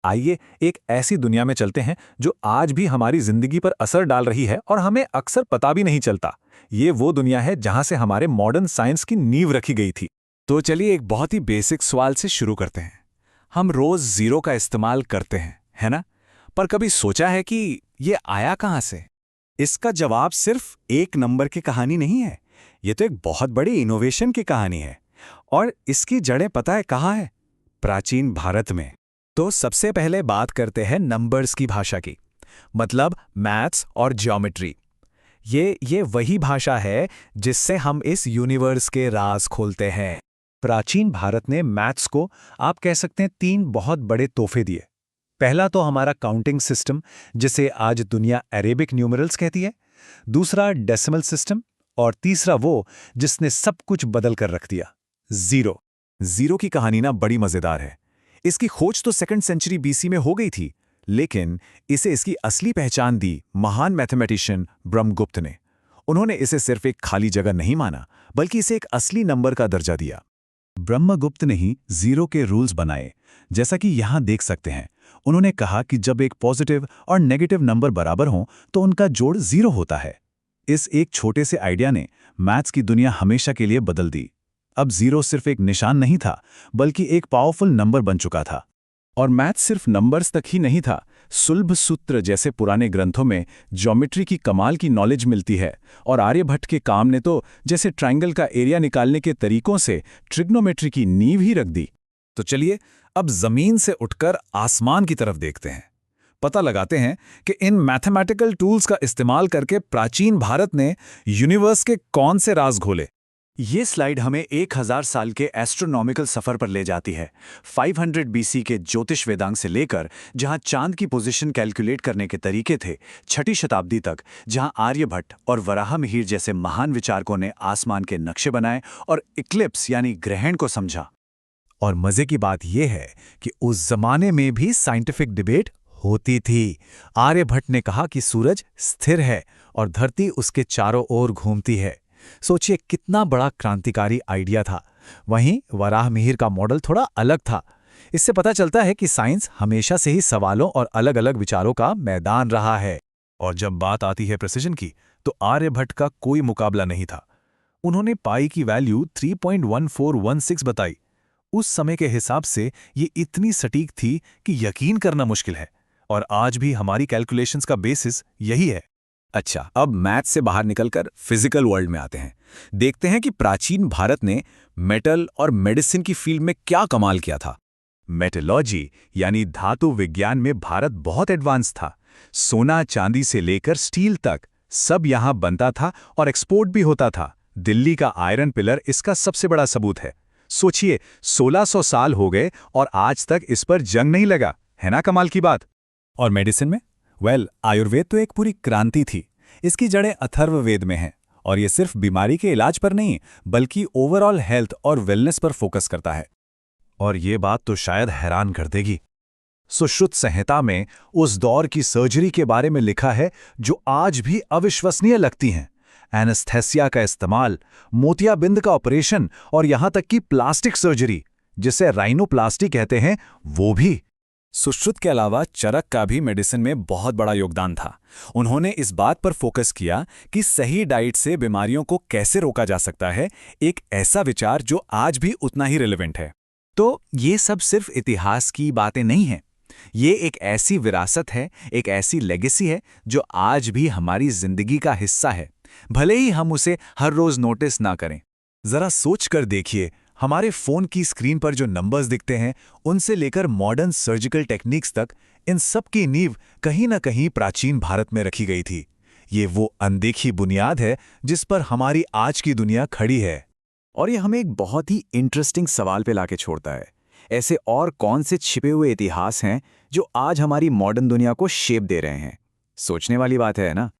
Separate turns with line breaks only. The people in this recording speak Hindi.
आइए एक ऐसी दुनिया में चलते हैं जो आज भी हमारी जिंदगी पर असर डाल रही है और हमें अक्सर पता भी नहीं चलता। ये वो दुनिया है जहां से हमारे मॉडर्न साइंस की नींव रखी गई थी।
तो चलिए एक बहुत ही बेसिक सवाल से शुरू करते हैं। हम रोज जीरो का इस्तेमाल करते हैं, है ना? पर कभी सोचा है कि ये आया कहाँ से?
इसका जवाब सिर्फ एक नंबर की कहानी नहीं है। ये तो एक बहुत बड़ी इनोवेशन की कहानी है। और इसकी जड़ें पता है कहाँ है? प्राचीन भारत में।
तो सबसे पहले बात करते हैं नंबर्स की भाषा की, मतलब मैथ्स और ज्योमेट्री। ये वही भाषा है जिससे हम इस यूनिवर्स के राज खोलते हैं।
प्राचीन भारत ने मैथ्स को आप कह सकते हैं 3 बहुत बड़े तोहफे दिए। पहला तो हमारा काउंटिंग सिस्टम, जिसे आज दुनिया अरेबिक न्यूमरल्स कहती है। दूसरा डेसिमल सिस्टम। और तीसरा वो जिसने सब कुछ बदल कर रख दिया, जीरो।
जीरो की कहानी ना बड़ी मजेदार है। इसकी खोज तो 2nd सेंचुरी बीसी में हो गई थी, लेकिन इसे इसकी असली पहचान दी महान मैथमेटिशियन ब्रह्मगुप्त ने। उन्होंने इसे सिर्फ एक खाली जगह नहीं माना, बल्कि इसे एक असली नंबर का दर्जा दिया।
ब्रह्मगुप्त ने ही जीरो के रूल्स बनाए, जैसा कि यहां देख सकते हैं। उन्होंने कहा कि जब एक पॉजिटिव और नेगेटिव नंबर बराबर हों तो उनका जोड़ जीरो होता है। इस एक छोटे से आइडिया ने मैथ्स की दुनिया हमेशा के लिए बदल दी। अब जीरो सिर्फ एक निशान नहीं था, बल्कि एक पावरफुल नंबर बन चुका था।
और मैथ्स सिर्फ नंबर्स तक ही नहीं था। सुलभ सूत्र जैसे पुराने ग्रंथों में ज्योमेट्री की कमाल की नॉलेज मिलती है। और आर्यभट्ट के काम ने तो जैसे ट्रायंगल का एरिया निकालने के तरीकों से ट्रिग्नोमेट्री की नींव ही रख दी। तो चलिए अब जमीन से उठकर आसमान की तरफ देखते हैं। पता लगाते हैं कि इन मैथमेटिकल टूल्स का इस्तेमाल करके प्राचीन भारत ने यूनिवर्स के कौन से राज खोले।
ये स्लाइड हमें 1000 साल के एस्ट्रोनॉमिकल सफर पर ले जाती है। 500 बीसी के ज्योतिष वेदांग से लेकर, जहां चांद की पोजीशन कैलकुलेट करने के तरीके थे, 6ठी शताब्दी तक, जहां आर्यभट्ट और वराहमिहिर जैसे महान विचारकों ने आसमान के नक्शे बनाए और इक्लिप्स यानी ग्रहण को समझा।
और मजे की बात यह है कि उस जमाने में भी साइंटिफिक डिबेट होती थी। आर्यभट्ट ने कहा कि सूरज स्थिर है और धरती उसके चारों ओर घूमती है। सोचिए कितना बड़ा क्रांतिकारी आइडिया था। वहीं वराहमिहिर का मॉडल थोड़ा अलग था। इससे पता चलता है कि साइंस हमेशा से ही सवालों और अलग-अलग विचारों का मैदान रहा है।
और जब बात आती है प्रिसिजन की, तो आर्यभट्ट का कोई मुकाबला नहीं था। उन्होंने पाई की वैल्यू 3.1416 बताई। उस समय के हिसाब से ये इतनी सटीक थी कि यकीन करना मुश्किल है। और आज भी हमारी कैलकुलेशंस का बेसिस यही है।
अच्छा, अब मैथ से बाहर निकलकर फिजिकल वर्ल्ड में आते हैं। देखते हैं कि प्राचीन भारत ने मेटल और मेडिसिन की फील्ड में क्या कमाल किया था।
मेटलॉजी यानी धातु विज्ञान में भारत बहुत एडवांस था। सोना चांदी से लेकर स्टील तक सब यहां बनता था और एक्सपोर्ट भी होता था। दिल्ली का आयरन पिलर इसका सबसे बड़ा सबूत है। सोचिए, 1600 साल हो गए और आज तक इस पर जंग नहीं लगा। है ना कमाल की बात?
और मेडिसिन में आयुर्वेद तो एक पूरी क्रांति थी। इसकी जड़ें अथर्ववेद में हैं और ये सिर्फ बीमारी के इलाज पर नहीं, बल्कि ओवरऑल हेल्थ और वेलनेस पर फोकस करता है।
और ये बात तो शायद हैरान कर देगी। सुश्रुत संहिता में उस दौर की सर्जरी के बारे में लिखा है जो आज भी अविश्वसनीय लगती हैं। एनेस्थेसिया का इस्तेमाल, मोतियाबिंद का ऑपरेशन और यहां तक कि प्लास्टिक सर्जरी, जिसे राइनोप्लास्टी कहते हैं, वो भी।
सुश्रुत के अलावा चरक का भी मेडिसिन में बहुत बड़ा योगदान था। उन्होंने इस बात पर फोकस किया कि सही डाइट से बीमारियों को कैसे रोका जा सकता है, एक ऐसा विचार जो आज भी उतना ही रिलेवेंट है।
तो ये सब सिर्फ इतिहास की बातें नहीं हैं। ये एक ऐसी विरासत है, एक ऐसी लेगेसी है जो आज भी हमारी जिंदगी का हिस्सा है, भले ही हम उसे हर रोज नोटिस ना करें।
जरा सोच कर देखिए, हमारे फोन की स्क्रीन पर जो नंबर्स दिखते हैं, उनसे लेकर मॉडर्न सर्जिकल टेक्निक्स तक, इन सब की नींव कहीं ना कहीं प्राचीन भारत में रखी गई थी। ये वो अनदेखी बुनियाद है जिस पर हमारी आज की दुनिया खड़ी है।
और ये हमें एक बहुत ही इंटरेस्टिंग सवाल पे लाके छोड़ता है। ऐसे और कौन से छिपे हुए इतिहास हैं जो आज हमारी मॉडर्न दुनिया को शेप दे रहे हैं? सोचने वाली बात है ना?